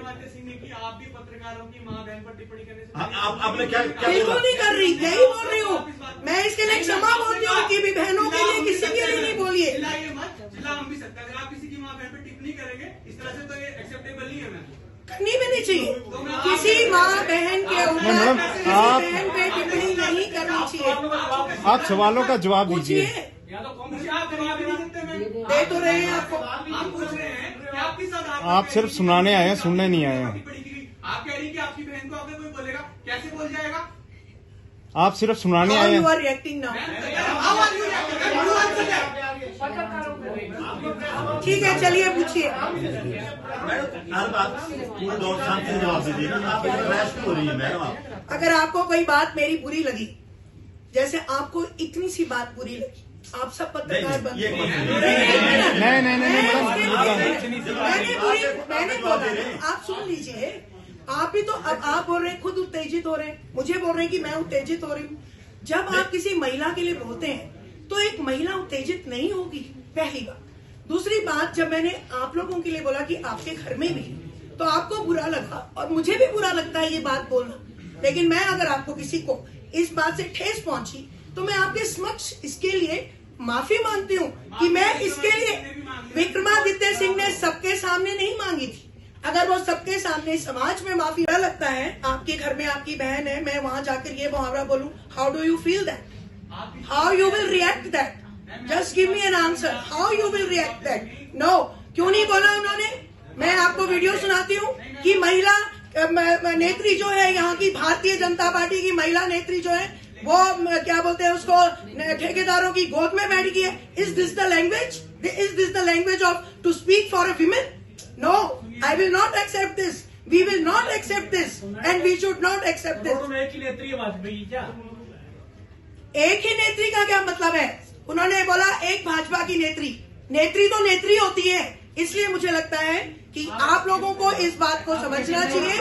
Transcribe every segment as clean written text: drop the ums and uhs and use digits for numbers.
विक्रमादित्य सिंह ने की, आप भी पत्रकारों की मां बहन पर टिप्पणी करने से आपने क्या बिल्कुल नहीं कर रही, यही बोल रही हूँ मैं। इसके लिए क्षमा बोलती हूँ कि भी बहनों के लिए किसी के लिए नहीं बोलिए। चिल्लाइए मत, चिल्ला हम भी सकते हैं। अगर आप किसी की मां बहन पर टिप्पणी करेंगे इस तरह से तो ये एक्सेप्टेबल नहीं है मैम। करनी भी नहीं चाहिए, किसी माँ बहन के ऊपर किसी बहन पे टिप्पणी नहीं करनी चाहिए। आप सवालों का जवाब दीजिए। या तो मुझे आप जवाब ही नहीं देते मैम। दे तो रहे हैं आपको। आप पूछ रहे हैं कि आपके साथ आप सिर्फ सुनाने आए हैं, सुनने नहीं आए हैं। आप कह रही कि आपकी बहन को अगर कोई बोलेगा कैसे बोल जाएगा? आप सिर्फ सुनाने आए यू हैं। Are reacting now. ठीक है, चलिए पूछिए। हर बात पूरे दौर शांति से जवाब दीजिए ना, आप रैश क्यों हो रही है मैडम? आप अगर आपको कोई बात मेरी बुरी लगी, जैसे आपको इतनी सी बात बुरी लगी, आप सब पत्रकार बन गए। मैंने बोला, आप सुन लीजिए। आप भी तो अब आप बोल रहे हैं, खुद उत्तेजित हो रहे हैं, मुझे बोल रहे हैं कि मैं उत्तेजित हो रही हूँ। जब आप किसी महिला के लिए बोलते हैं तो एक महिला उत्तेजित नहीं होगी, पहली बात। दूसरी बात, जब मैंने आप लोगों के लिए बोला कि आपके घर में भी, तो आपको बुरा लगा और मुझे भी बुरा लगता है ये बात बोलना। लेकिन मैं अगर आपको किसी को इस बात से ठेस पहुंची तो मैं आपके समक्ष इसके लिए माफी मांगती हूँ कि मैं इसके लिए विक्रमादित्य सिंह ने सबके सामने नहीं मांगी थी। अगर वो सबके सामने समाज में माफी बुरा लगता है, आपके घर में आपकी बहन है, मैं वहां जाकर ये मुहावरा बोलूं, how do you feel that? How you will react that? Just give me an answer, how you will react that? No, क्यों नहीं बोला उन्होंने? मैं आपको वीडियो सुनाती हूँ कि महिला नेत्री जो है, यहाँ की भारतीय जनता पार्टी की महिला नेत्री जो है, वो क्या बोलते हैं उसको, ठेकेदारों की गोद में बैठ गई है। Is this the language? Is this the language of to speak for a women? No, I will not accept this. We will not accept this, and we should not accept this. एक ही नेत्री है वाजपेयी क्या? एक ही नेत्री का क्या मतलब है? उन्होंने बोला एक भाजपा की नेत्री। नेत्री तो नेत्री होती है। इसलिए मुझे लगता है कि आप लोगों को इस बात को समझना चाहिए।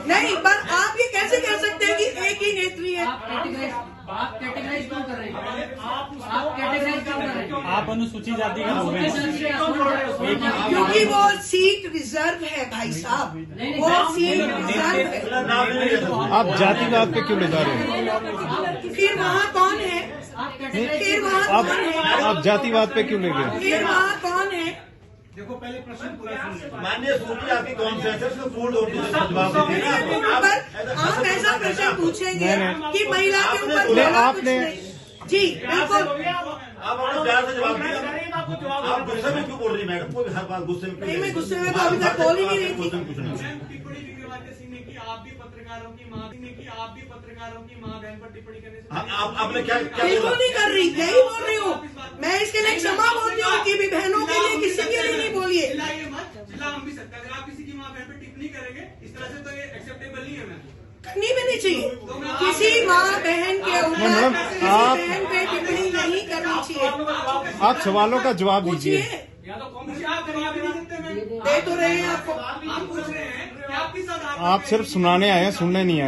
नहीं, पर आप ये कैसे कह सकते हैं कि एक ही नेत्री है? आप कैटेगराइज क्यों कर रहे हैं? आप कैटेगराइज क्यों कर रहे हैं? आप अनुसूचित जाति का लोग हैं। क्योंकि वो सीट रिजर्व है भाई साहब, वो सीट रिजर्व है। आप जातिवाद पे क्यों ले जा रहे हैं? फिर वहाँ कौन है? फिर वहाँ कौन है? आप जातिवाद पे क्यों ले गए? फिर वहाँ कौन है? देखो पहले प्रश्न पूरा सुनिए। माननीय सूची आपकी कौन सी है? उसको पूर्ण नोटिस का जवाब दीजिए। आप ऐसा प्रश्न पूछेंगे नहीं। कि महिला के ऊपर नहीं, बोला आपने- कुछ नहीं। जी बिल्कुल। आप अपने प्यार से जवाब दीजिए। आप गुस्से में क्यों बोल रही है मैडम? कोई हर बात गुस्से में नहीं, मैं गुस्से में तो अभी तक बोल ही नहीं रही थी। टिप्पणी विक्रमादित्य सिंह ने की, आप भी पत्रकारों की मां बहन पर टिप्पणी करने से आपने क्या बिल्कुल नहीं कर रही, यही बोल रही हूँ मैं। इसके लिए क्षमा बोलती हूँ कि भी बहनों के लिए किसी के लिए नहीं बोलिए। चिल्लाइए मत, चिल्ला हम भी सकते हैं। अगर आप किसी की मां बहन पर टिप्पणी करेंगे इस तरह से तो ये एक्सेप्टेबल नहीं है मैम। करनी भी नहीं चाहिए, किसी माँ बहन के ऊपर किसी बहन पे टिप्पणी नहीं करनी चाहिए। आप सवालों का जवाब दीजिए। या तो मुझे आप जवाब ही नहीं देते मैम। दे तो रहे हैं आपको। आप पूछ रहे हैं कि आपके साथ आप सिर्फ सुनाने आए हैं, सुनने नहीं आए हैं।